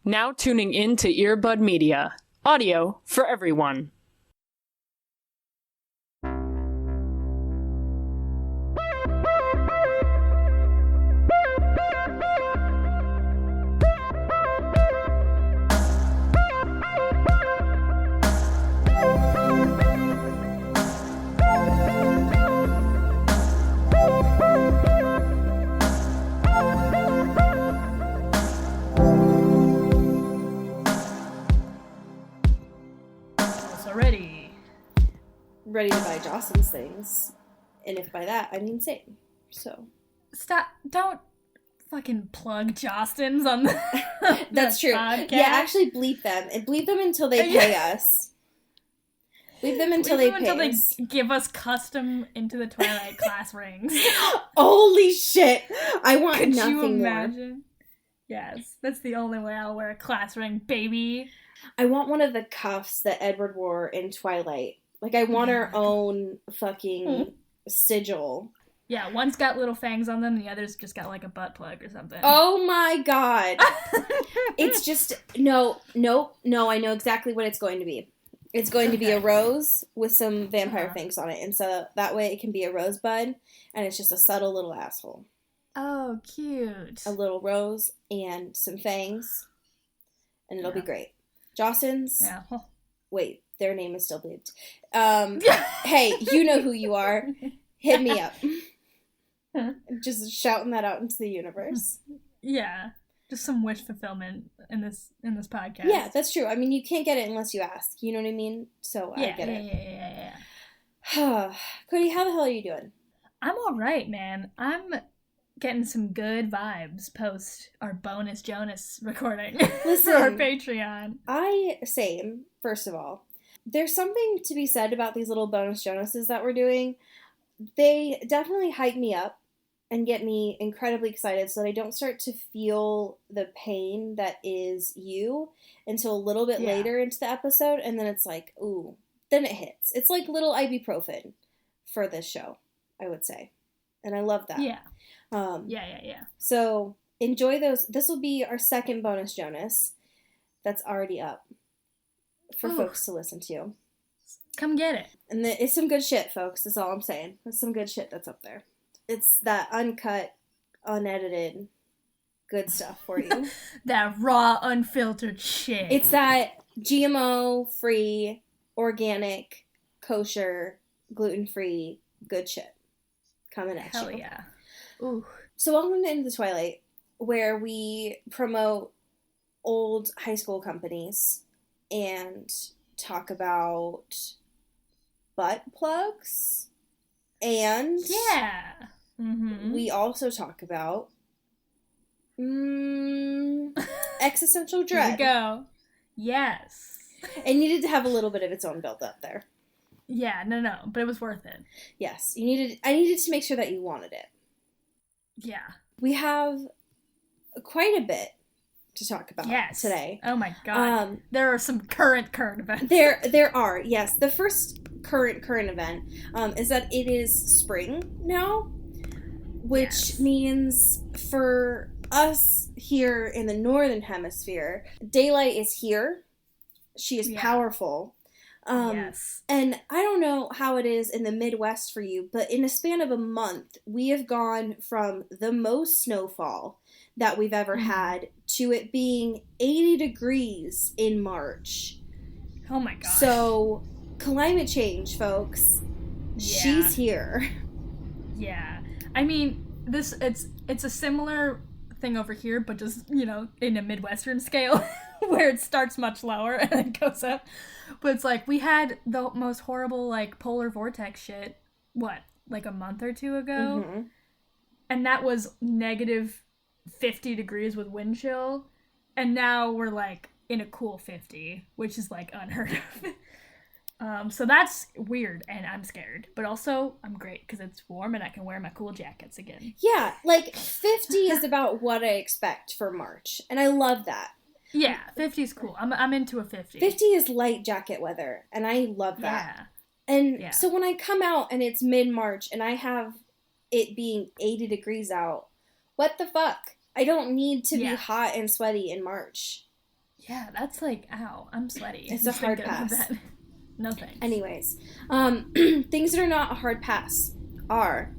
Now tuning in to Earbud Media. Audio for everyone. Ready to buy Jocelyn's things, and if by that I mean same. So stop! Don't fucking plug Jostins on the that's true. Podcast. Yeah, actually bleep them and bleep them until they pay us. Bleep them until they give us custom Into the Twilight class rings. Holy shit! I want Could nothing you imagine? more. Yes, that's the only way I'll wear a class ring, baby. I want one of the cuffs that Edward wore in Twilight. Like, I want our own fucking sigil. Yeah, one's got little fangs on them, and the other's just got, like, a butt plug or something. Oh my god. It's just, no, I know exactly what it's going to be. It's going to be a rose with some vampire fangs on it, and so that way it can be a rosebud, and it's just a subtle little asshole. Oh, cute. A little rose and some fangs, and it'll be great. Jostins? Yeah. Wait. Their name is still bleeped. Hey, you know who you are. Hit me up. Just shouting that out into the universe. Yeah. Just some wish fulfillment in this podcast. Yeah, that's true. I mean, you can't get it unless you ask. You know what I mean? So I get it. Yeah. Cody, how the hell are you doing? I'm all right, man. I'm getting some good vibes post our bonus Jonas recording for our Patreon. Same, first of all. There's something to be said about these little bonus Jonases that we're doing. They definitely hype me up and get me incredibly excited so that I don't start to feel the pain that is you until a little bit later into the episode, and then it's like, ooh, then it hits. It's like little ibuprofen for this show, I would say. And I love that. Yeah. Yeah. So enjoy those. This will be our second bonus Jonas that's already up for folks to listen to. Come get it. And it's some good shit, folks. That's all I'm saying. It's some good shit that's up there. It's that uncut, unedited, good stuff for you. That raw, unfiltered shit. It's that GMO-free, organic, kosher, gluten-free, good shit coming at Hell you. Yeah. Ooh. So welcome to Into the Twilight, where we promote old high school companies and talk about butt plugs, and we also talk about existential dread. Here we go. Yes. It needed to have a little bit of its own build up there. Yeah, no, but it was worth it. Yes, I needed to make sure that you wanted it. Yeah. We have quite a bit to talk about today. Oh my god. There are some current events. There are, yes. The first current event is that it is spring now, which means for us here in the northern hemisphere, daylight is here. She is powerful. And I don't know how it is in the Midwest for you, but in a span of a month, we have gone from the most snowfall that we've ever had to it being 80 degrees in March. Oh my gosh. So, climate change, folks. Yeah. She's here. Yeah. I mean, it's a similar thing over here, but just, in a Midwestern scale, where it starts much lower and then goes up. But it's like, we had the most horrible, polar vortex shit, a month or two ago? Mm-hmm. And that was negative 50 degrees with wind chill, and now we're in a cool 50, which is unheard of. So that's weird, and I'm scared, but also I'm great because it's warm and I can wear my cool jackets again. Yeah, 50 is about what I expect for March, and I love that. Yeah, 50 is cool. I'm into a 50. 50 is light jacket weather, and I love that. Yeah. And so when I come out and it's mid-March and I have it being 80 degrees out, what the fuck? I don't need to be hot and sweaty in March. Yeah, that's like, ow, I'm sweaty. It's a hard thinking about pass. that. No thanks. Anyways, things that are not a hard pass are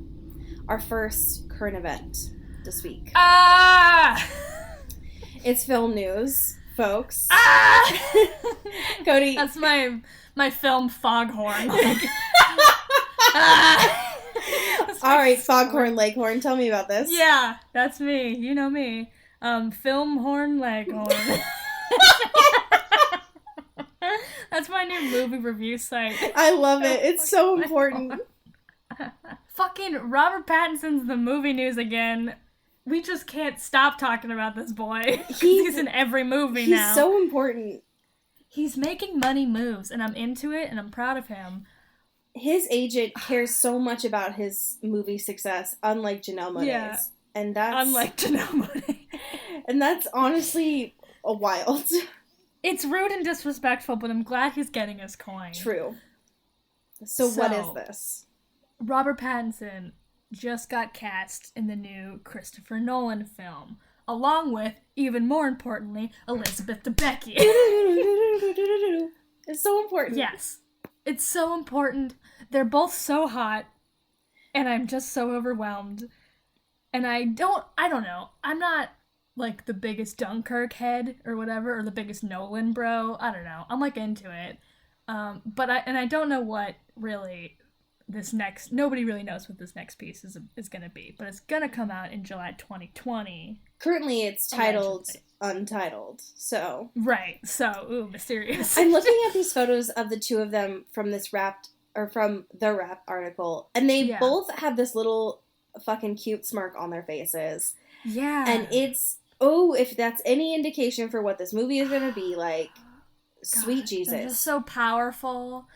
our first current event this week. Ah! It's film news, folks. Ah! Cody. That's my film Foghorn. Ah! All right, Foghorn Leghorn, tell me about this. Yeah, that's me. You know me. Foghorn Leghorn. That's my new movie review site. I love it. It's so important. Fucking Robert Pattinson's the movie news again. We just can't stop talking about this boy. He's in every movie now. He's so important. He's making money moves, and I'm into it, and I'm proud of him. His agent cares so much about his movie success, unlike Janelle Monáe's. Yeah. And that's... Unlike Janelle Monáe. And that's honestly a wild. It's rude and disrespectful, but I'm glad he's getting his coin. True. So what is this? Robert Pattinson just got cast in the new Christopher Nolan film, along with, even more importantly, Elizabeth Debicki. It's so important. Yes. It's so important. They're both so hot, and I'm just so overwhelmed. And I don't know. I'm not, like, the biggest Dunkirk head or whatever, or the biggest Nolan bro. I don't know. I'm, like, into it. But I don't know what really nobody really knows what this next piece is gonna be. But it's gonna come out in July 2020. Currently it's titled Untitled, so... Right, so, ooh, mysterious. I'm looking at these photos of the two of them from from the Wrapped article, and they both have this little fucking cute smirk on their faces. Yeah. And it's, if that's any indication for what this movie is gonna be like, sweet Jesus. They're just so powerful.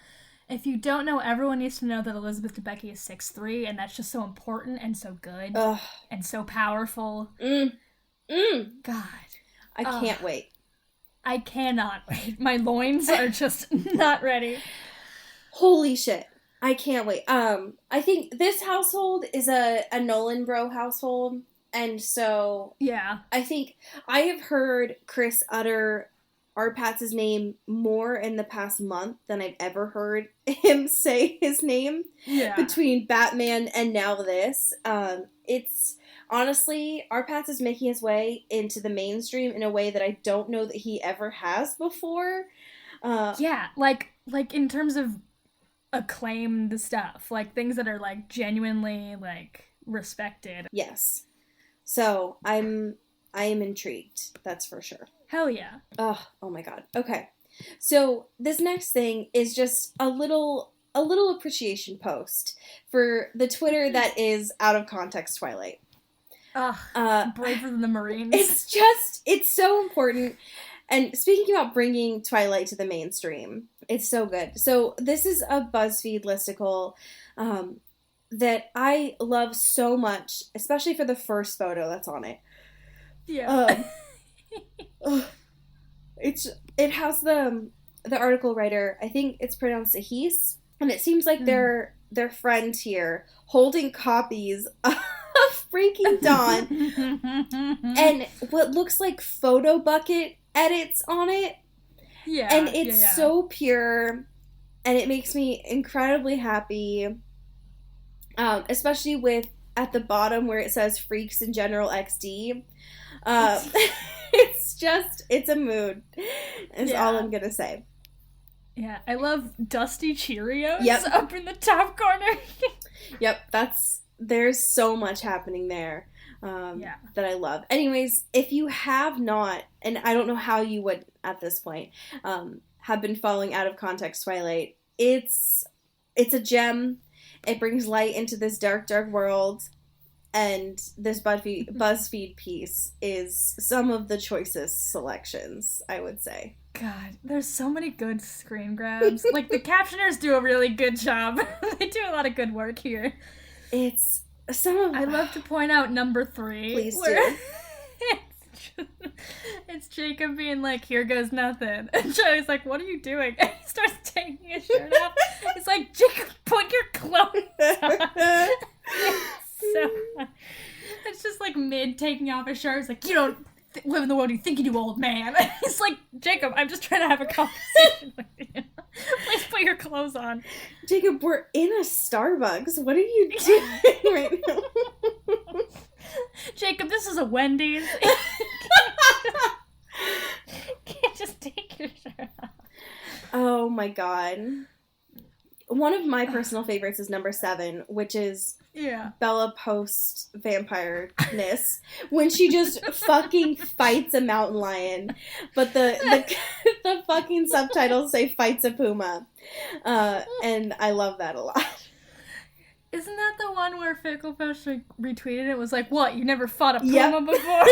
If you don't know, everyone needs to know that Elizabeth Debicki is 6'3", and that's just so important and so good. Ugh. And so powerful. God. I can't wait. I cannot wait. My loins are just not ready. Holy shit. I can't wait. I think this household is a Nolan bro household, and so... Yeah. I think I have heard Chris utter Art Patz's name more in the past month than I've ever heard him say his name. Yeah. Between Batman and now this. It's honestly, Art Patz is making his way into the mainstream in a way that I don't know that he ever has before. Yeah, like in terms of acclaimed stuff, like things that are like genuinely like respected. Yes. So I am intrigued, that's for sure. Hell yeah. Oh my god. Okay. So this next thing is just a little appreciation post for the Twitter that is Out of Context Twilight. Braver than the Marines. It's so important. And speaking about bringing Twilight to the mainstream, it's so good. So this is a BuzzFeed listicle that I love so much, especially for the first photo that's on it. Yeah. It has the article writer, I think it's pronounced Ahis, and it seems like their friend here holding copies of Freaking Dawn and what looks like photo bucket edits on it. Yeah. And it's so pure, and it makes me incredibly happy. Especially with at the bottom where it says Freaks in General XD. It's a mood, is all I'm gonna say. Yeah, I love Dusty Cheerios up in the top corner. Yep, there's so much happening there that I love. Anyways, if you have not, and I don't know how you would at this point, have been following Out of Context Twilight, it's a gem. It brings light into this dark, dark world. And this BuzzFeed piece is some of the choicest selections, I would say. God, there's so many good screen grabs. Like, the captioners do a really good job. They do a lot of good work here. It's some of... I love to point out number 3. Please do. It's Jacob being like, here goes nothing. And Charlie's like, what are you doing? And he starts taking his shirt off. It's like, Jacob, put your clothes on. So it's just like mid taking off his shirt. It's like, you don't live in the world you think you do, old man. It's like, Jacob, I'm just trying to have a conversation with you. Please put your clothes on. Jacob, we're in a Starbucks. What are you doing right now? Jacob, this is a Wendy's. Can't just take your shirt off. Oh my god. One of my personal favorites is number 7, which is Bella post vampire-ness, when she just fucking fights a mountain lion, but the fucking subtitles say fights a puma, and I love that a lot. Isn't that the one where Ficklefish retweeted it? Was like, what, you never fought a puma before?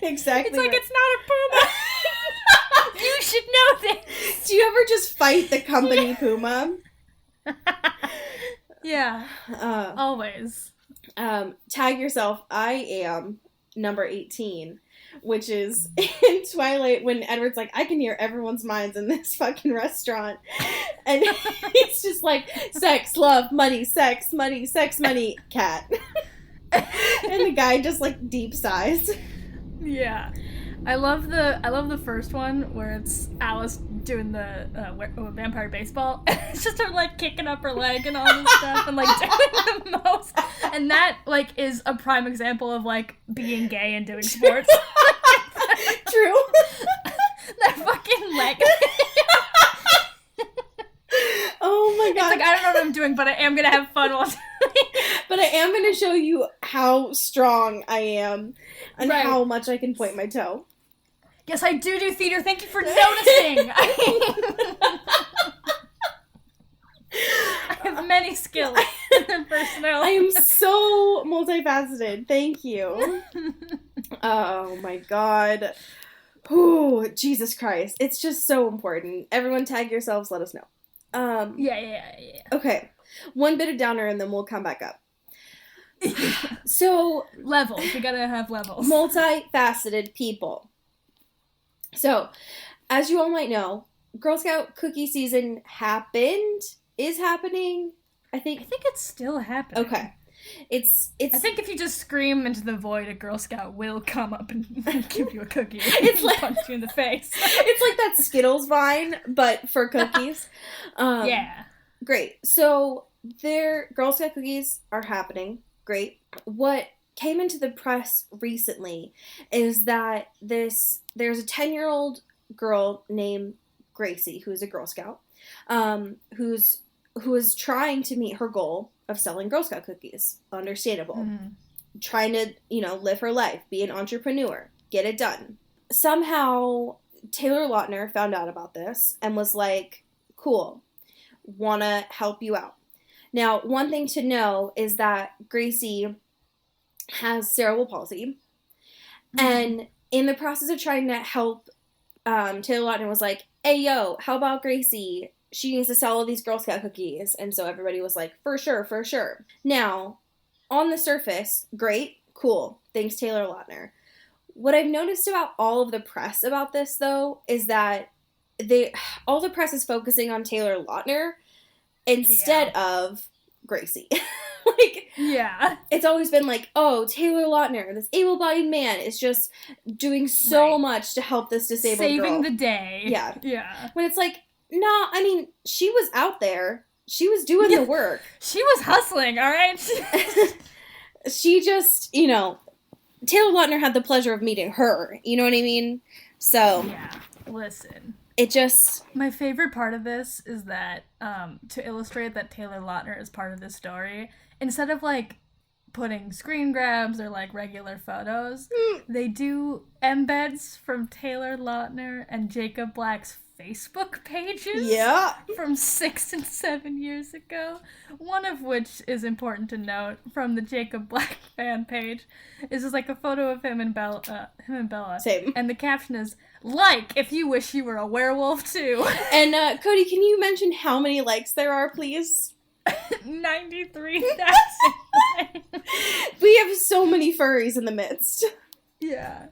Exactly. It's like, it's not a puma. You should know this. Do you ever just fight the company puma? Yeah. Always. Tag yourself. I am number 18, which is in Twilight when Edward's like, I can hear everyone's minds in this fucking restaurant. And he's just like, sex, love, money, sex, money, cat. And the guy just like deep sighs. Yeah. I love the first one where it's Alice doing the vampire baseball. It's just her like kicking up her leg and all this stuff and like doing the most. And that like is a prime example of like being gay and doing sports. True. That fucking leg. Oh my god. It's like, I don't know what I'm doing, but I am gonna have fun while doing it. But I am gonna show you how strong I am and how much I can point my toe. Yes, I do theater. Thank you for noticing. I have many skills and personality. I am so multifaceted. Thank you. Oh my god. Oh, Jesus Christ. It's just so important. Everyone tag yourselves. Let us know. Yeah. Okay. One bit of downer and then we'll come back up. So, levels. We gotta have levels. Multifaceted people. So, as you all might know, Girl Scout cookie season is happening. I think it's still happening. Okay. It's I think if you just scream into the void, a Girl Scout will come up and give you a cookie. It's like punch you in the face. It's like that Skittles vine, but for cookies. Yeah. Great. So their Girl Scout cookies are happening. Great. What came into the press recently is that there's a 10-year-old girl named Gracie, who is a Girl Scout, who is trying to meet her goal of selling Girl Scout cookies. Understandable. Mm-hmm. Trying to, live her life, be an entrepreneur, get it done. Somehow, Taylor Lautner found out about this and was like, cool, wanna help you out. Now, one thing to know is that Gracie has cerebral palsy, and in the process of trying to help, Taylor Lautner was like, hey, yo, how about Gracie? She needs to sell all these Girl Scout cookies. And so everybody was like, for sure. Now, on the surface, great, cool. Thanks, Taylor Lautner. What I've noticed about all of the press about this, though, is that all the press is focusing on Taylor Lautner instead of Gracie. It's always been like, oh, Taylor Lautner, this able-bodied man, is just doing so much to help this disabled girl. Saving the day. Yeah. When it's like, no, I mean, she was out there. She was doing the work. She was hustling, all right? She just, Taylor Lautner had the pleasure of meeting her. You know what I mean? So. Yeah, listen. It just... My favorite part of this is that, to illustrate that Taylor Lautner is part of this story, instead of, putting screen grabs or, regular photos, they do embeds from Taylor Lautner and Jacob Black's Facebook pages from 6 and 7 years ago. One of which is important to note from the Jacob Black fan page is just a photo of him and Bella. Same. And the caption is, if you wish you were a werewolf too. And Cody, can you mention how many likes there are, please? 93,000. We have so many furries in the midst. Yeah.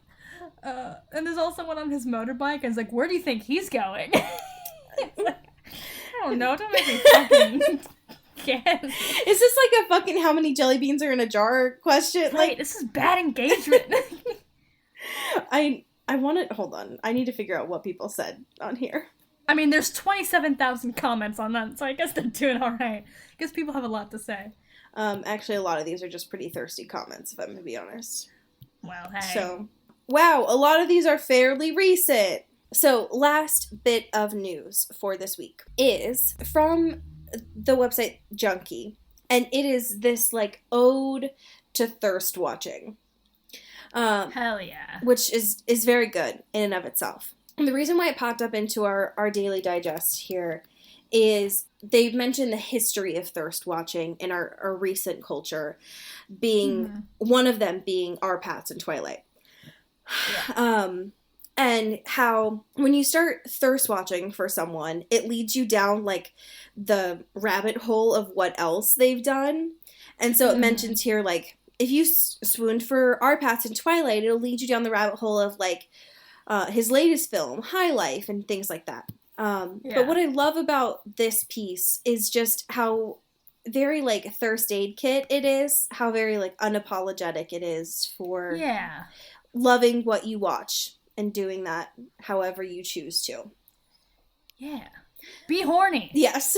And there's also one on his motorbike, and it's where do you think he's going? I don't know, don't make me fucking guess. Is this a fucking how many jelly beans are in a jar question? Right, this is bad engagement. I want to hold on. I need to figure out what people said on here. I mean, there's 27,000 comments on that, so I guess they're doing all right. I guess people have a lot to say. Actually, a lot of these are just pretty thirsty comments, if I'm going to be honest. Well, hey. So, wow, a lot of these are fairly recent. So, last bit of news for this week is from the website Junkie, and it is this, like, ode to thirst watching. Hell yeah. Which is very good in and of itself. And the reason why it popped up into our daily digest here is they've mentioned the history of thirst watching in our recent culture, being one of them being our Pats in Twilight. Yeah. And how when you start thirst watching for someone, it leads you down like the rabbit hole of what else they've done. And so it mentions here, like, if you swooned for our Pats in Twilight, it'll lead you down the rabbit hole of, like, his latest film, High Life, and things like that. But what I love about this piece is just how very, like, thirst aid kit it is. How very, like, unapologetic it is for loving what you watch and doing that however you choose to. Yeah. Be horny. Yes.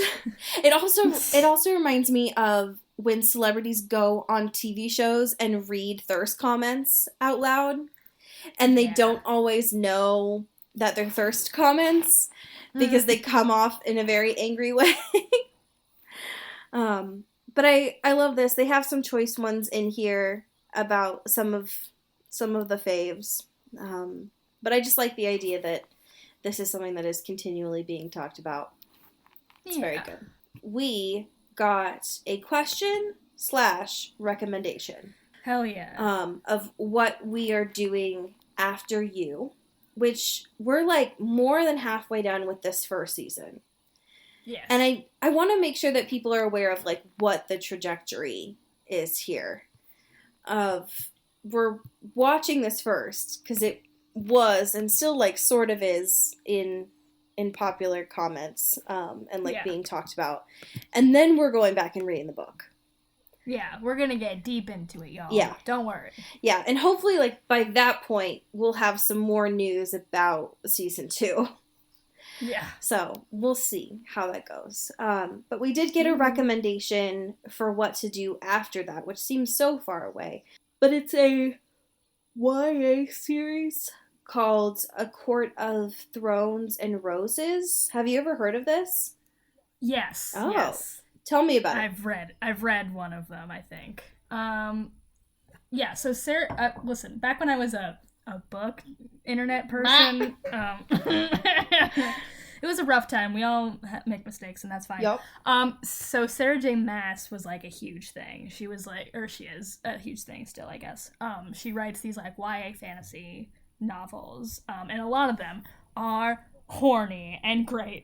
It also reminds me of when celebrities go on TV shows and read thirst comments out loud, and they don't always know that they're thirst comments because they come off in a very angry way. But I love this. They have some choice ones in here about some of the faves. But I just like the idea that this is something that is continually being talked about. It's very good. We got a question/recommendation. Hell yeah. Of what we are doing after you, which we're like more than halfway done with this first season. Yes. And I want to make sure that people are aware of like what the trajectory is here. We're watching this first because it was and still like sort of is in popular comments and like being talked about, and then we're going back and reading the book. Yeah, we're gonna get deep into it, y'all. Yeah, don't worry. Yeah, and hopefully like by that point we'll have some more news about season 2. Yeah, so we'll see how that goes. But we did get a recommendation for what to do after that, which seems so far away, but it's a YA series called A Court of Thrones and Roses. Have you ever heard of this? Yes. Oh. Yes. Tell me about it. I've read one of them, I think. Yeah, so Sarah, listen, back when I was a book internet person, it was a rough time. We all make mistakes, and that's fine. Yep. So Sarah J. Maas was like a huge thing. She was like, or she is a huge thing still, I guess. She writes these like YA fantasy novels, and a lot of them are horny and great.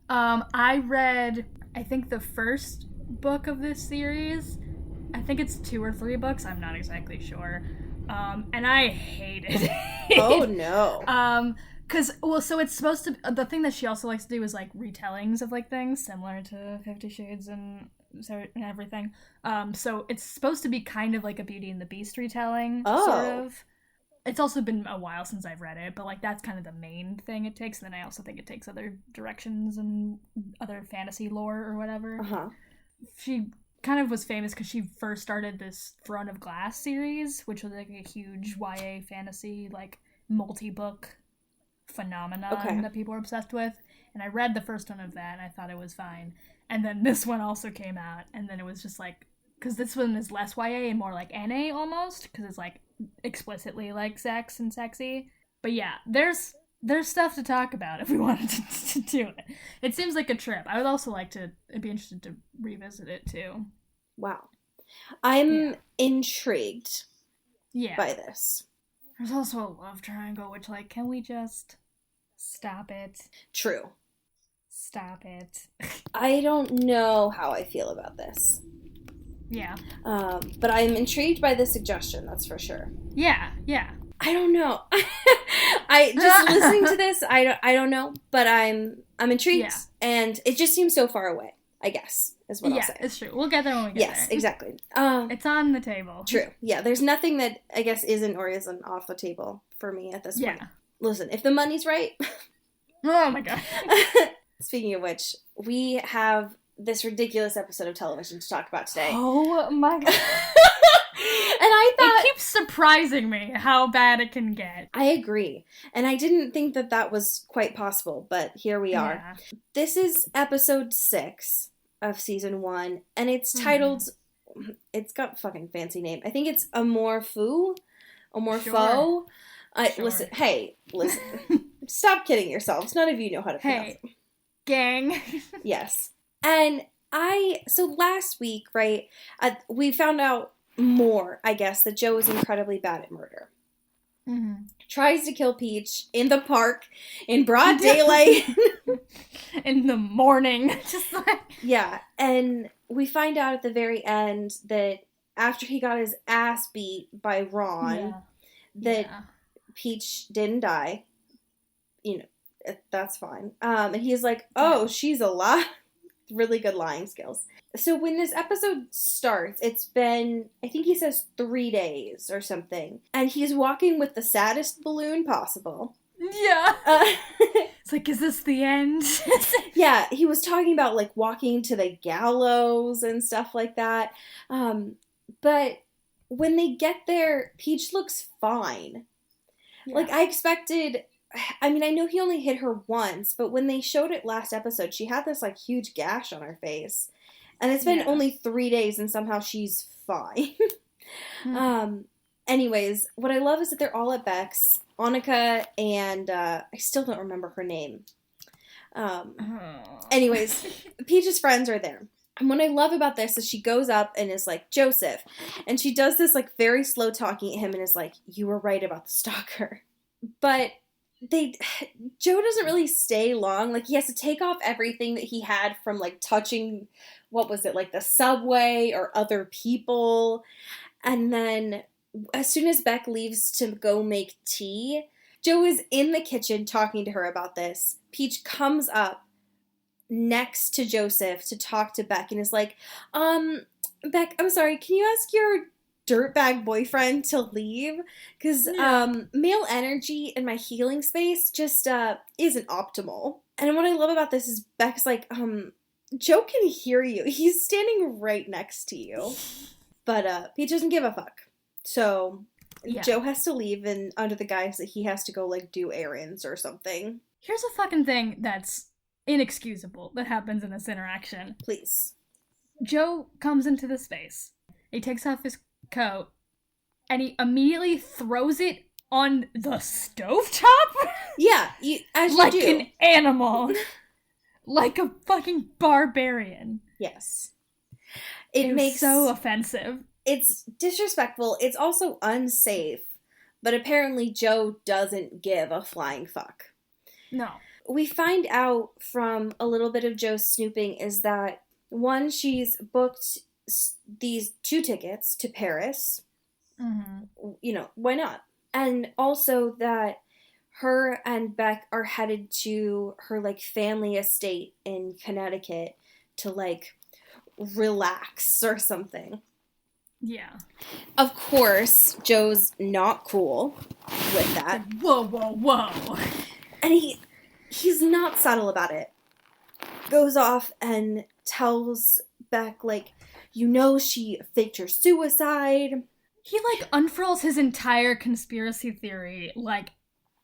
I read, I think, the first book of this series. I think it's 2 or 3 books, I'm not exactly sure, and I hated it. Oh no. So it's supposed to, the thing that she also likes to do is like retellings of like things similar to 50 Shades and everything. So it's supposed to be kind of like a Beauty and the Beast retelling, sort of. It's also been a while since I've read it, but like that's kind of the main thing it takes. And then I also think it takes other directions and other fantasy lore or whatever. She kind of was famous because she first started this Throne of Glass series, which was like a huge YA fantasy, like multi-book phenomenon that people were obsessed with. And I read the first one of that and I thought it was fine. And then this one also came out, and then it was just like, because this one is less YA and more like NA almost, because it's like explicitly like sex and sexy. But yeah, there's stuff to talk about if we wanted to do it. It seems like a trip. I would also like to, I'd be interested to revisit it too. Wow. I'm intrigued by this. There's also a love triangle, which like, can we just stop it? True. Stop it. I don't know how I feel about this. Yeah. But I'm intrigued by the suggestion, that's for sure. Yeah. I don't know. I just listening to this, I don't know, but I'm intrigued, and it just seems so far away, I guess. is what I'll say. Yeah, it's true. We'll get there when we get there. Yes, exactly. It's on the table. True. Yeah, there's nothing that I guess isn't or isn't off the table for me at this point. Listen, if the money's right. Oh my god. Speaking of which, we have this ridiculous episode of television to talk about today. Oh my god. And I thought... It keeps surprising me how bad it can get. I agree. And I didn't think that that was quite possible, but here we are. Yeah. This is episode 6 of season 1, and it's titled... It's got a fucking fancy name. I think it's Amour Fou? Amour Faux? Sure. Listen. Stop kidding yourselves. None of you know how to pronounce it. Gang. Yes. And so last week, right, we found out more, I guess, that Joe is incredibly bad at murder. Mm-hmm. Tries to kill Peach in the park in broad daylight. In the morning. Just like... Yeah, and we find out at the very end that after he got his ass beat by Ron, that Peach didn't die. You know, that's fine. And he's like, oh, she's alive. Really good lying skills. So when this episode starts, it's been, I think he says 3 days or something. And he's walking with the saddest balloon possible. Yeah. It's like, is this the end? Yeah, he was talking about, like, walking to the gallows and stuff like that. But when they get there, Peach looks fine. Yeah. Like, I expected... I mean, I know he only hit her once, but when they showed it last episode, she had this, like, huge gash on her face. And it's been only 3 days, and somehow she's fine. Anyways, what I love is that they're all at Beck's. Annika and, I still don't remember her name. Anyways, Peach's friends are there. And what I love about this is she goes up and is like, Joseph. And she does this, like, very slow talking at him and is like, you were right about the stalker. But... Joe doesn't really stay long. Like, he has to take off everything that he had from, like, touching, what was it, like, the subway or other people. And then, as soon as Beck leaves to go make tea, Joe is in the kitchen talking to her about this. Peach comes up next to Joseph to talk to Beck and is like, Beck, I'm sorry, can you ask your dirtbag boyfriend to leave? Because male energy in my healing space just isn't optimal. And what I love about this is Beck's like, Joe can hear you. He's standing right next to you. But Pete doesn't give a fuck. So Joe has to leave, and under the guise that he has to go, like, do errands or something. Here's a fucking thing that's inexcusable that happens in this interaction. Please. Joe comes into the space. He takes off his coat, and he immediately throws it on the stovetop? Yeah, as you like do. An animal. Like a fucking barbarian. Yes. It makes so offensive. It's disrespectful. It's also unsafe. But apparently Joe doesn't give a flying fuck. No. We find out from a little bit of Joe's snooping is that, one, she's booked these 2 tickets to Paris. Mm-hmm. You know, why not? And also that her and Beck are headed to her, like, family estate in Connecticut to, like, relax or something. Yeah. Of course, Joe's not cool with that. Whoa, whoa, whoa. And he's not subtle about it. Goes off and tells Beck, like, you know she faked her suicide. He, like, unfurls his entire conspiracy theory, like,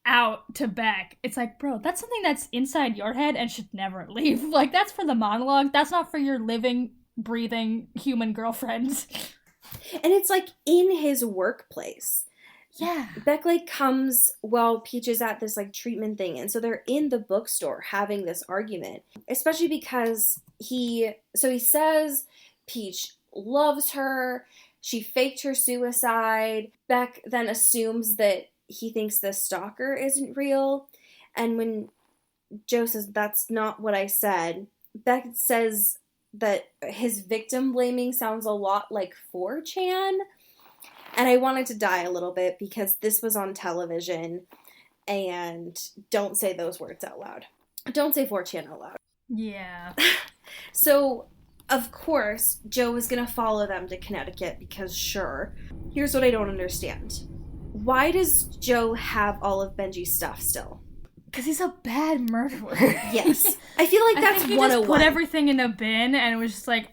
out to Beck. It's like, bro, that's something that's inside your head and should never leave. Like, that's for the monologue. That's not for your living, breathing human girlfriend. And it's, like, in his workplace. Yeah. Beck, like, comes while Peach is at this, like, treatment thing. And so they're in the bookstore having this argument. Especially because he says Peach loves her. She faked her suicide. Beck then assumes that he thinks the stalker isn't real. And when Joe says, that's not what I said, Beck says that his victim blaming sounds a lot like 4chan. And I wanted to die a little bit because this was on television. And don't say those words out loud. Don't say 4chan out loud. Yeah. So Of course, Joe is going to follow them to Connecticut because sure. Here's what I don't understand. Why does Joe have all of Benji's stuff still? Because he's a bad murderer. Yes. I feel like that's 101. He just put everything in a bin and it was just like,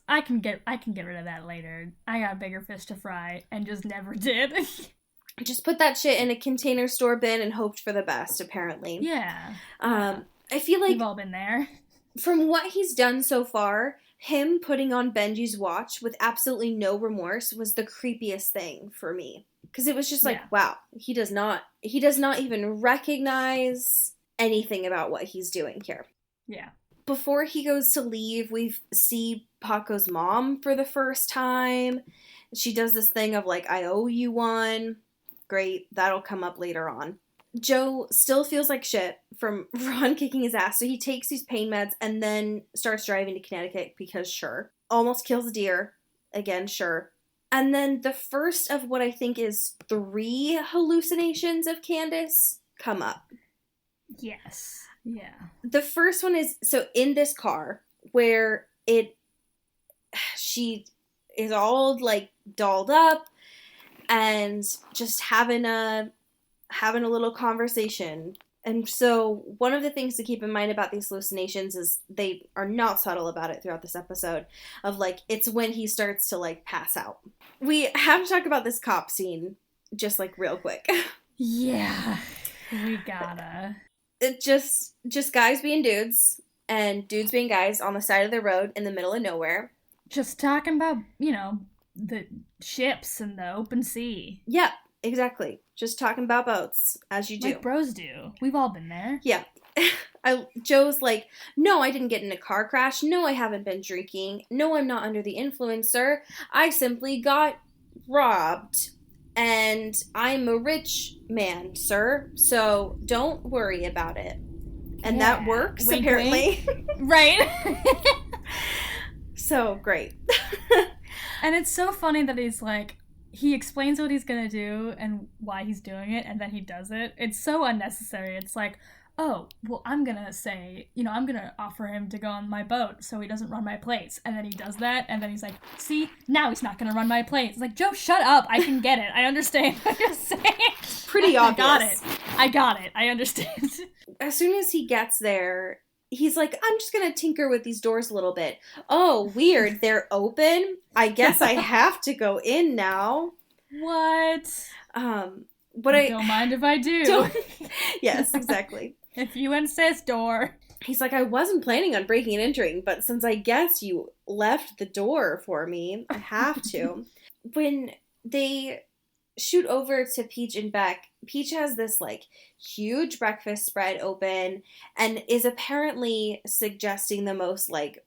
I can get rid of that later. I got bigger fish to fry, and just never did. Just put that shit in a container store bin and hoped for the best, apparently. Yeah. I feel like we've all been there. From what he's done so far, him putting on Benji's watch with absolutely no remorse was the creepiest thing for me. Because it was just like, wow, he does not even recognize anything about what he's doing here. Yeah. Before he goes to leave, we see Paco's mom for the first time. She does this thing of like, I owe you one. Great, that'll come up later on. Joe still feels like shit from Ron kicking his ass, so he takes these pain meds and then starts driving to Connecticut because sure. Almost kills a deer. Again, sure. And then the first of what I think is 3 hallucinations of Candace come up. Yes. Yeah. The first one is, so in this car, where she is all, like, dolled up and just having a little conversation. And so one of the things to keep in mind about these hallucinations is they are not subtle about it throughout this episode of, like, it's when he starts to, like, pass out. We have to talk about this cop scene just, like, real quick. Yeah. We gotta. It just guys being dudes and dudes being guys on the side of the road in the middle of nowhere. Just talking about, the ships and the open sea. Yeah, exactly. Just talking about boats, as you do. Like bros do. We've all been there. Yeah. Joe's like, no, I didn't get in a car crash. No, I haven't been drinking. No, I'm not under the influence, sir. I simply got robbed. And I'm a rich man, sir. So don't worry about it. And that works, wink, apparently. Wink. Right. So great. And it's so funny that he's like, he explains what he's gonna do and why he's doing it, and then he does it. It's so unnecessary. It's like, oh, well, I'm gonna say, I'm gonna offer him to go on my boat so he doesn't run my place. And then he does that, and then he's like, see, now he's not gonna run my place. It's like, Joe, shut up. I can get it. I understand what you're saying. Pretty obvious. I got it. I understand. As soon as he gets there, he's like, I'm just gonna tinker with these doors a little bit. Oh, weird. They're open? I guess I have to go in now. What? But I don't mind if I do. Yes, exactly. If you insist, door. He's like, I wasn't planning on breaking and entering, but since I guess you left the door for me, I have to. When they shoot over to Peach and Beck, Peach has this, like, huge breakfast spread open and is apparently suggesting the most, like,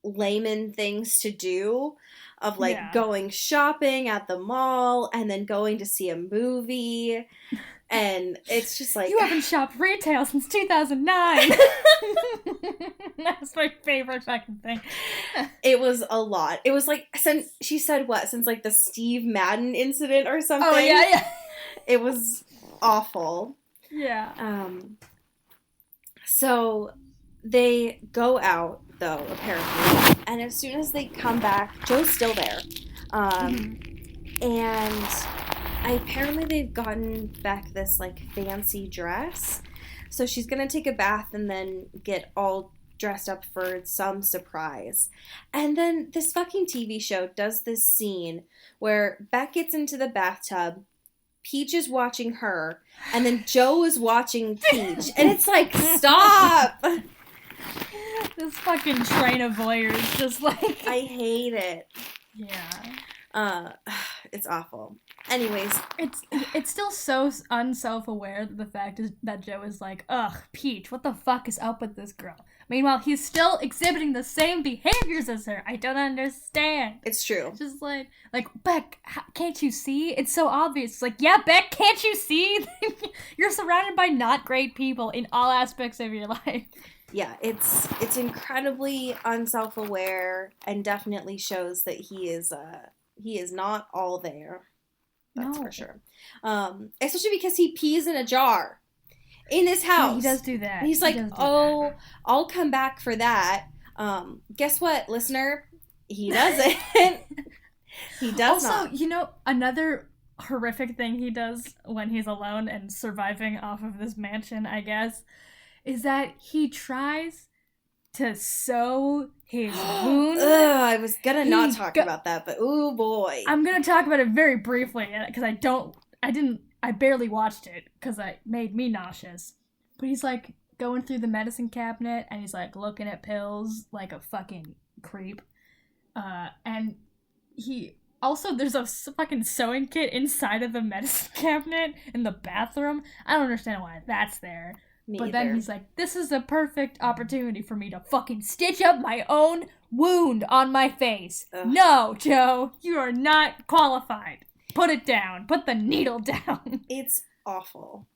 layman things to do of, like, going shopping at the mall and then going to see a movie. And it's just like... You haven't shopped retail since 2009! That's my favorite fucking thing. It was a lot. It was like, since she said what? Since like the Steve Madden incident or something? Oh, yeah. It was awful. Yeah. So they go out, though, apparently. And as soon as they come back, Joe's still there. And... apparently they've gotten Beck this, like, fancy dress. So she's gonna take a bath and then get all dressed up for some surprise. And then this fucking TV show does this scene where Beck gets into the bathtub, Peach is watching her, and then Joe is watching Peach. And it's like, stop! This fucking train of voyeurs just, like... I hate it. Yeah. It's awful. Anyways, it's still so unself-aware that the fact is that Joe is like, ugh, Peach, what the fuck is up with this girl? Meanwhile, he's still exhibiting the same behaviors as her. I don't understand. It's true. It's just like Beck, can't you see? It's so obvious. It's like, yeah, Beck, can't you see? You're surrounded by not great people in all aspects of your life. Yeah, it's incredibly unself-aware and definitely shows that he is not all there. That's for sure. Especially because he pees in a jar in his house. Yeah, he does do that. And he's like, I'll come back for that. Guess what, listener? He doesn't. He does not. Also, you know, another horrific thing he does when he's alone and surviving off of this mansion, I guess, is that he tries to sew his wound. Ugh, I was gonna not talk about that, but ooh boy. I'm gonna talk about it very briefly, because I barely watched it, because it made me nauseous. But he's, like, going through the medicine cabinet, and he's, like, looking at pills like a fucking creep. And he... Also, there's a fucking sewing kit inside of the medicine cabinet in the bathroom. I don't understand why that's there. But then he's like, this is a perfect opportunity for me to fucking stitch up my own wound on my face. Ugh. No, Joe, you are not qualified. Put it down. Put the needle down. It's awful.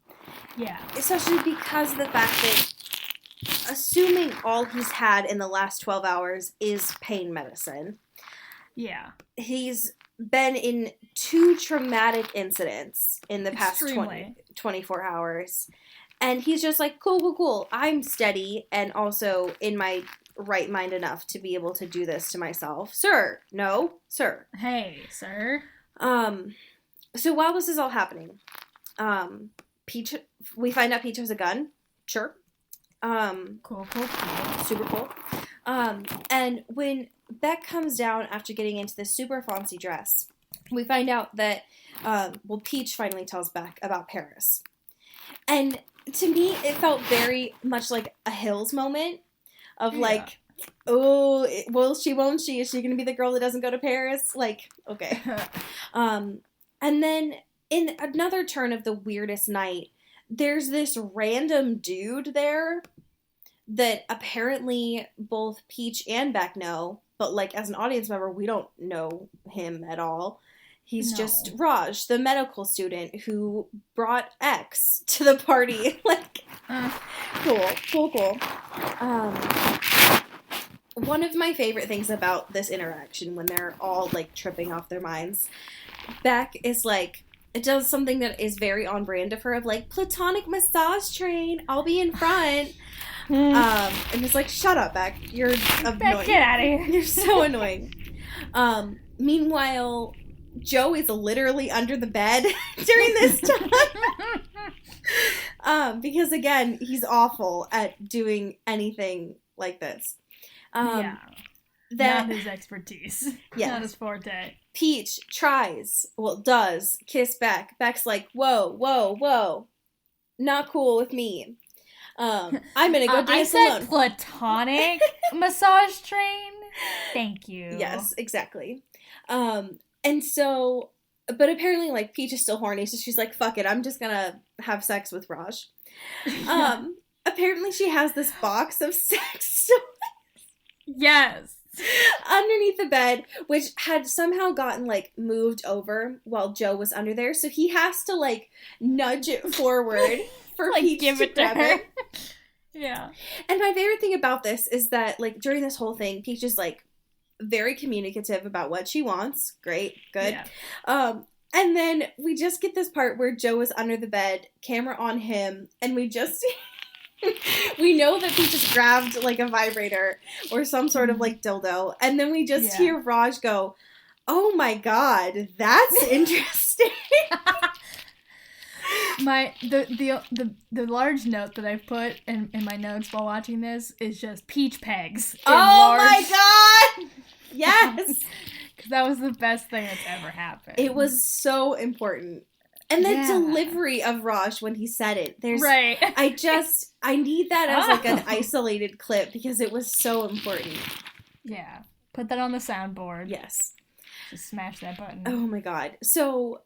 Yeah. Especially because of the fact that, assuming all he's had in the last 12 hours is pain medicine. Yeah. He's been in 2 traumatic incidents in the past 24 hours. And he's just like, cool. I'm steady and also in my right mind enough to be able to do this to myself. Sir. No. Sir. Hey, sir. So while this is all happening, Peach, we find out Peach has a gun. Sure. Cool. Super cool. And when Beck comes down after getting into this super fancy dress, we find out that, Peach finally tells Beck about Paris. And to me, it felt very much like a Hills moment of like, oh, will she, won't she? Is she going to be the girl that doesn't go to Paris? Like, okay. And then in another turn of the weirdest night, there's this random dude there that apparently both Peach and Beck know, but like as an audience member, we don't know him at all. He's just Raj, the medical student who brought X to the party. Like, cool. One of my favorite things about this interaction when they're all like tripping off their minds, Beck is like, it does something that is very on brand of her of like, platonic massage train, I'll be in front. And it's like, shut up, Beck. You're annoying. Beck, get out of here. You're so annoying. Meanwhile, Joe is literally under the bed during this time. Because again, he's awful at doing anything like this. Not his expertise. Yeah. Not his forte. Peach does kiss Beck. Beck's like, whoa. Not cool with me. I'm gonna go dance alone. I said platonic massage train. Thank you. Yes, exactly. And so, but apparently, like, Peach is still horny, so she's like, fuck it, I'm just gonna have sex with Raj. Apparently she has this box of sex toys. Yes. Underneath the bed, which had somehow gotten, like, moved over while Joe was under there, so he has to, like, nudge it forward for like, Peach give to it to grab her. it. Yeah. And my favorite thing about this is that, like, during this whole thing, Peach is, like, very communicative about what she wants. Great. Good. Yeah. And then we just get this part where Joe is under the bed, camera on him, and we just... we know that Peach just grabbed, like, a vibrator or some sort of, like, dildo, and then we just hear Raj go, oh my god, that's interesting. The large note that I put in my notes while watching this is just peach pegs. Oh my god! Yes! Because that was the best thing that's ever happened. It was so important. And the delivery of Raj when he said it. Right. I need that as like an isolated clip because it was so important. Yeah. Put that on the soundboard. Yes. Just smash that button. Oh my god. So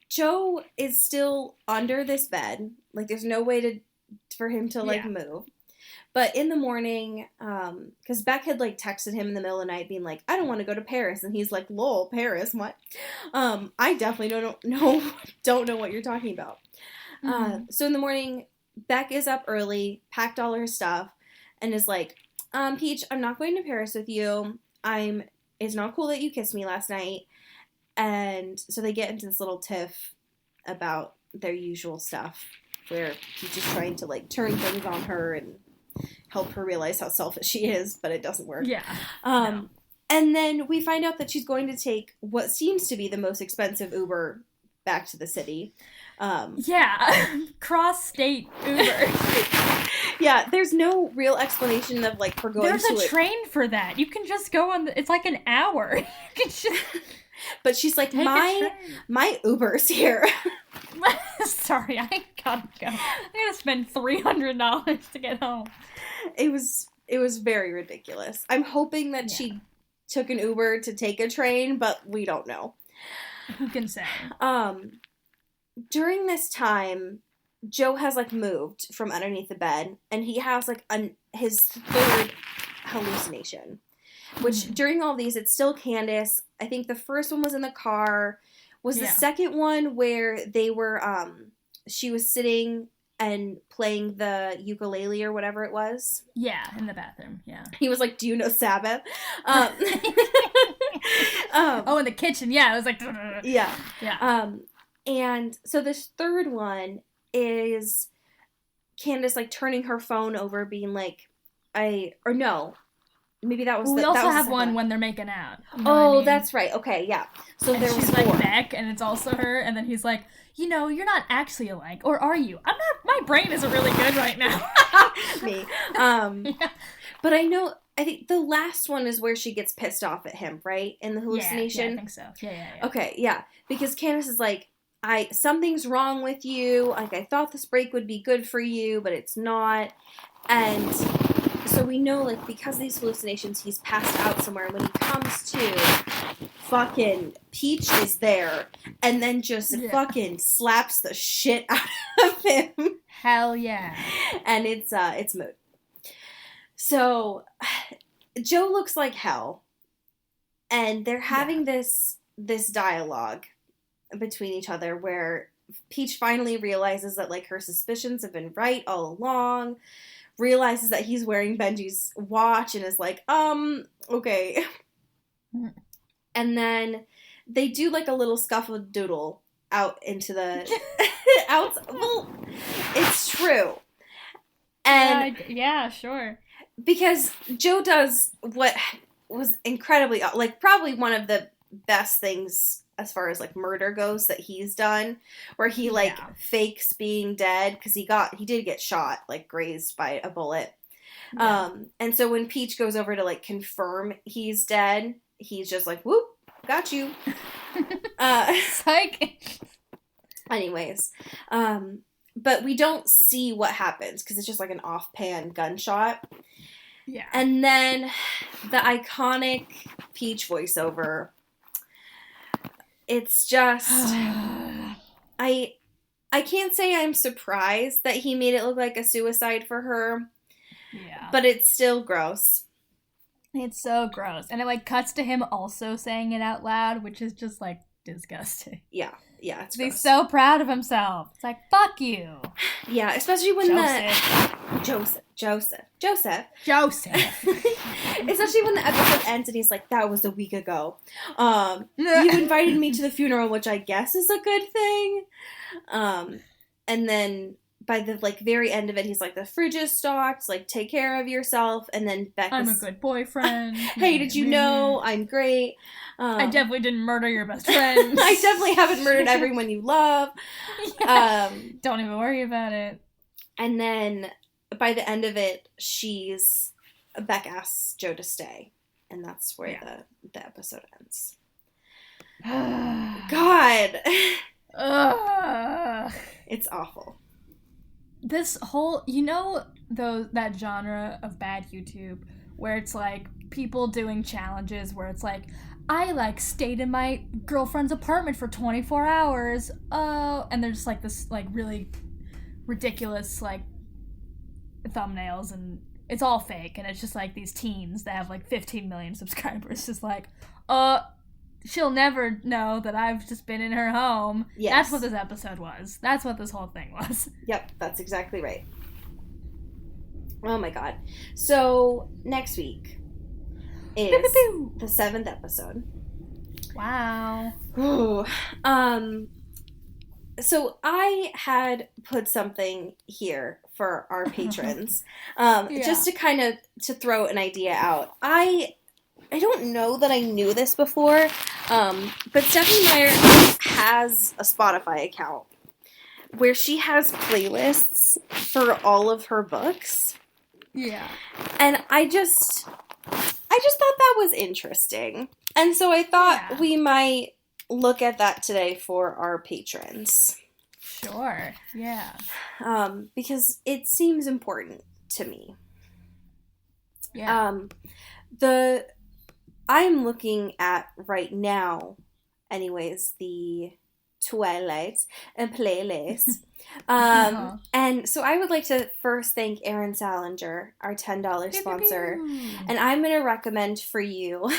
Joe is still under this bed. Like there's no way for him to like move. But in the morning, because Beck had like texted him in the middle of the night being like, I don't want to go to Paris. And he's like, lol, Paris, what? I definitely don't know what you're talking about. Mm-hmm. So in the morning, Beck is up early, packed all her stuff, and is like, Peach, I'm not going to Paris with you. It's not cool that you kissed me last night. And so they get into this little tiff about their usual stuff where Peach is trying to like turn things on her and help her realize how selfish she is, but it doesn't work. Yeah. No. And then we find out that she's going to take what seems to be the most expensive Uber back to the city. Cross-state Uber. Yeah, there's no real explanation of, like, her going There's a train for that. You can just go on it's like an hour. You can just... But she's like, my Uber's here. Sorry, I gotta go. I gotta spend $300 to get home. It was very ridiculous. I'm hoping that she took an Uber to take a train, but we don't know. Who can say? During this time, Joe has, like, moved from underneath the bed, and he has, like, his third hallucination. Which, during all these, it's still Candace. I think the first one was in the car. Was the second one where they were, she was sitting and playing the ukulele or whatever it was? Yeah, in the bathroom, yeah. He was like, do you know Sabbath? In the kitchen, yeah. It was like... Yeah. Yeah. And so this third one is Candace, like, turning her phone over, being like, maybe that was we also have one when they're making out. You know what I mean? That's right. Okay, yeah. So and there she's was like four. Beck, and it's also her, and then he's like, you're not actually alike, or are you? I'm not. My brain isn't really good right now. Me. But I think the last one is where she gets pissed off at him, right? In the hallucination. Yeah, I think so. Yeah. Okay, yeah. Because Candace is like, something's wrong with you. Like, I thought this break would be good for you, but it's not. And so we know, like, because of these hallucinations, he's passed out somewhere. And when he comes to, fucking Peach is there. And then just fucking slaps the shit out of him. Hell yeah. And it's mood. So Joe looks like hell. And they're having this dialogue between each other where Peach finally realizes that, like, her suspicions have been right all along, realizes that he's wearing Benji's watch, and is like, okay. And then they do, like, a little scuffle-doodle out into the... well, it's true. And... Yeah, sure. Because Joe does what was incredibly... like, probably one of the best things as far as, like, murder goes that he's done, where he, like, fakes being dead, because he did get shot, like, grazed by a bullet. Yeah. And so when Peach goes over to, like, confirm he's dead, he's just like, whoop, got you. Psych. Anyways, but we don't see what happens, because it's just, like, an off-pan gunshot. Yeah. And then the iconic Peach voiceover. It's just, I can't say I'm surprised that he made it look like a suicide for her. Yeah. But it's still gross. It's so gross. And it, like, cuts to him also saying it out loud, which is just, like, disgusting. Yeah, it's gross. He's so proud of himself. It's like, fuck you. Yeah, especially when Joseph. Especially when the episode ends and he's like, that was a week ago. You invited me to the funeral, which I guess is a good thing. And then by the, like, very end of it, he's like, the fridge is stocked, like, take care of yourself. And then Becca's, I'm a good boyfriend. Hey, did you know? I'm great. I definitely didn't murder your best friend. I definitely haven't murdered everyone you love. Yeah. Don't even worry about it. And then by the end of it, Beck asks Joe to stay. And that's where the episode ends. God. It's awful. This whole, that genre of bad YouTube where it's like people doing challenges where it's like, I, like, stayed in my girlfriend's apartment for 24 hours. And they're just like this, like, really ridiculous, like, thumbnails, and it's all fake, and it's just like these teens that have like 15 million subscribers just like, she'll never know that I've just been in her home. Yes. That's what this episode was. That's what this whole thing was. Yep, that's exactly right. Oh my god. So next week is the 7th episode. Wow. Ooh. So I had put something here for our patrons. Just to kind of to throw an idea out. I don't know that I knew this before, but Stephenie Meyer has a Spotify account where she has playlists for all of her books. Yeah. And I just thought that was interesting. And so I thought we might look at that today for our patrons. Sure. Yeah. Because it seems important to me. Yeah. I'm looking at right now, anyways, the Twilight playlist. And so I would like to first thank Aaron Salinger, our $10 sponsor. And I'm going to recommend for you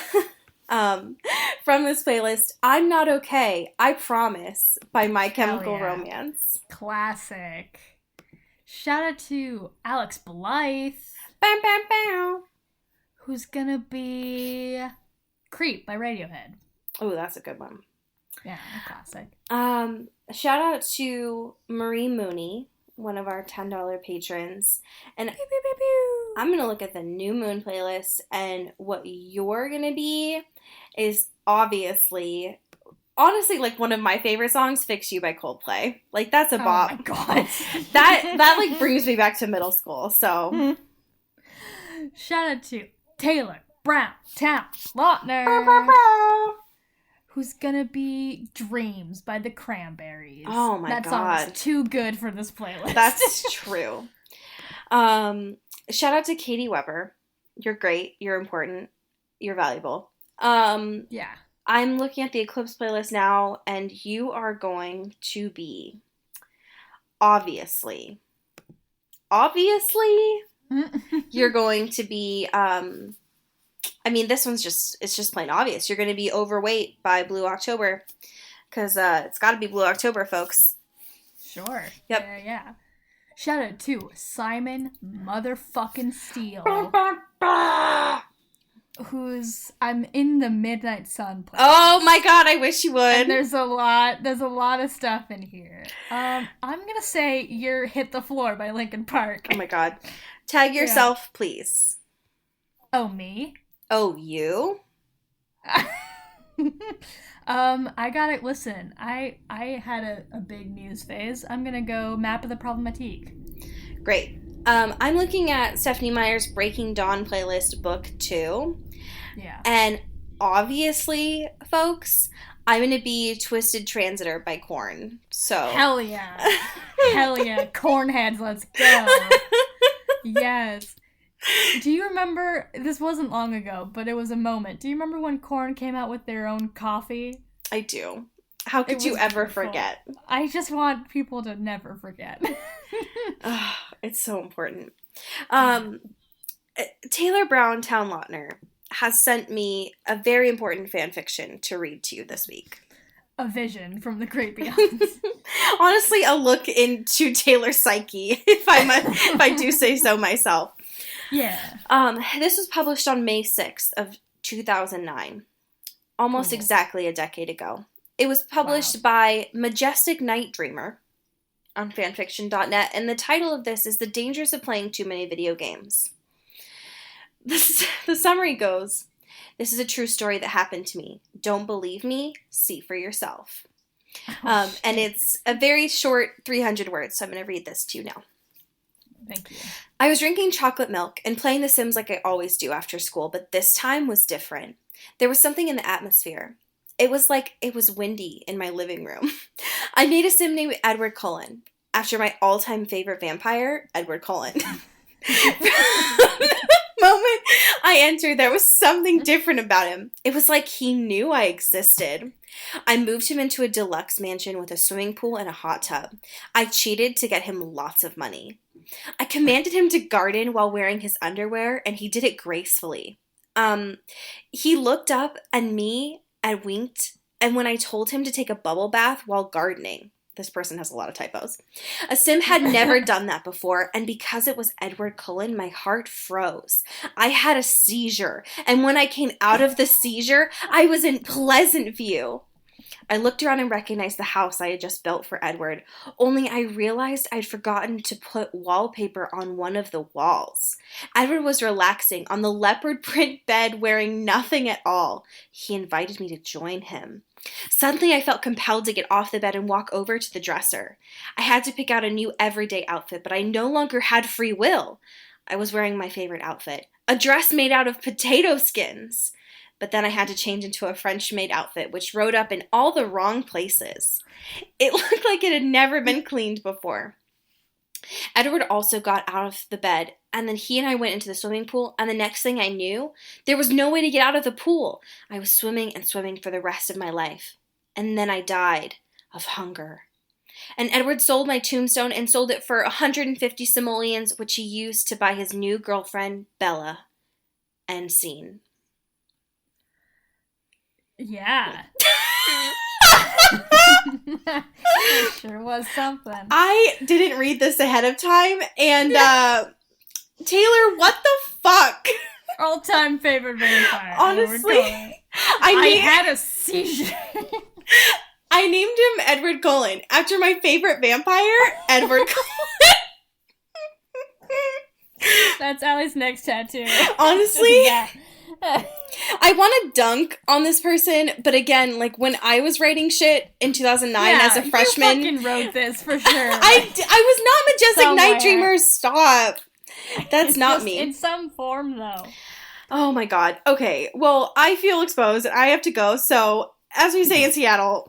from this playlist, I'm Not Okay, I Promise by My Chemical Romance. Classic. Shout out to Alex Blythe. Bam, bam, bam. Who's gonna be Creep by Radiohead. Oh, that's a good one. Yeah, a classic. Shout out to Marie Mooney, one of our $10 patrons. And I'm going to look at the New Moon playlist, and what you're going to be is honestly, like, one of my favorite songs, Fix You by Coldplay. Like, that's a bop. Oh my god. that like, brings me back to middle school, so. Shout out to Taylor Brown Town Lautner. Who's gonna be Dreams by the Cranberries. Oh my god. That song is too good for this playlist. That's true. Shout out to Katie Weber. You're great. You're important. You're valuable. Yeah. I'm looking at the Eclipse playlist now, and you are going to be obviously, you're going to be, this one's just plain obvious. You're going to be Overweight by Blue October, because it's got to be Blue October, folks. Sure. Yep. Yeah. Shout out to Simon motherfucking Steele, who's I'm in the Midnight Sun playlist. Oh my god, I wish you would. And there's a lot of stuff in here. I'm gonna say you're Hit the Floor by Linkin Park. Oh my god. Tag yourself, please. Oh, me? Oh, you? I got it. Listen, I had a big news phase. I'm gonna go Map of the Problematique. Great. I'm looking at Stephenie Meyer's Breaking Dawn playlist, book 2. Yeah. And obviously, folks, I'm gonna be Twisted Transitor by Korn. So hell yeah. Hell yeah. Cornheads, let's go. Yes. Do you remember, this wasn't long ago, but it was a moment. Do you remember when Korn came out with their own coffee? I do. How could you ever beautiful. forget? I just want people to never forget. It's so important. Taylor Brown Town Lautner has sent me a very important fan fiction to read to you this week. A vision from the great beyond. Honestly, a look into Taylor's psyche, if I do say so myself. Yeah. This was published on May 6th of 2009. Almost exactly a decade ago. It was published by Majestic Night Dreamer on fanfiction.net, and the title of this is The Dangers of Playing Too Many Video Games. The summary goes, "This is a true story that happened to me. Don't believe me? See for yourself." And it's a very short 300 words, so I'm going to read this to you now. Thank you. I was drinking chocolate milk and playing The Sims like I always do after school, but this time was different. There was something in the atmosphere. It was like it was windy in my living room. I made a sim named Edward Cullen, after my all-time favorite vampire, Edward Cullen. The moment I entered, there was something different about him. It was like he knew I existed. I moved him into a deluxe mansion with a swimming pool and a hot tub. I cheated to get him lots of money. I commanded him to garden while wearing his underwear, and he did it gracefully. He looked up at me and winked, and when I told him to take a bubble bath while gardening, this person has a lot of typos, a sim had never done that before, and because it was Edward Cullen, my heart froze. I had a seizure, and when I came out of the seizure, I was in Pleasant View. I looked around and recognized the house I had just built for Edward, only I realized I'd forgotten to put wallpaper on one of the walls. Edward was relaxing on the leopard print bed wearing nothing at all. He invited me to join him. Suddenly, I felt compelled to get off the bed and walk over to the dresser. I had to pick out a new everyday outfit, but I no longer had free will. I was wearing my favorite outfit, a dress made out of potato skins. But then I had to change into a French-maid outfit, which rode up in all the wrong places. It looked like it had never been cleaned before. Edward also got out of the bed, and then he and I went into the swimming pool, and the next thing I knew, there was no way to get out of the pool. I was swimming and swimming for the rest of my life. And then I died of hunger. And Edward sold my tombstone and sold it for 150 simoleons, which he used to buy his new girlfriend, Bella. End scene. Yeah. It sure was something. I didn't read this ahead of time, and Taylor, what the fuck? All-time favorite vampire. Honestly, I had a seizure. I named him Edward Cullen after my favorite vampire, Edward Cullen. That's Allie's next tattoo. Honestly, I want to dunk on this person, but again, like when I was writing shit in 2009 as a freshman, you fucking wrote this for sure. I was not Majestic Somewhere. Night Dreamer. Stop. That's not me. In some form, though. Oh my god. Okay. Well, I feel exposed. I have to go. So, as we say in Seattle,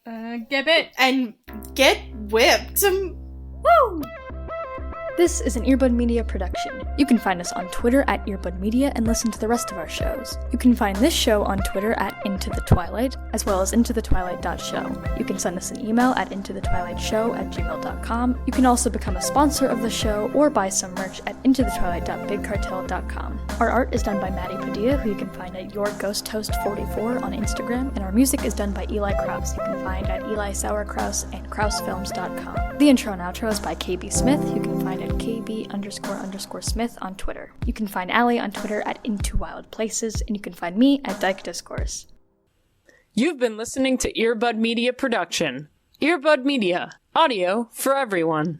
get it and get whipped. Woo! This is an Earbud Media production. You can find us on Twitter at Earbud Media and listen to the rest of our shows. You can find this show on Twitter at Into the Twilight, as well as intothetwilight.show. You can send us an email at intothetwilightshow@gmail.com. You can also become a sponsor of the show or buy some merch at intothetwilight.bigcartel.com. Our art is done by Maddie Padilla, who you can find at YourGhostHost44 on Instagram, and our music is done by Eli Krause, you can find at Eli Sauerkraus and KrausFilms.com. The intro and outro is by KB Smith, you can find at KB__Smith on Twitter. You can find Allie on Twitter at Into Wild Places, and you can find me at Dyke Discourse. You've been listening to Earbud Media Production. Earbud Media. Audio for everyone.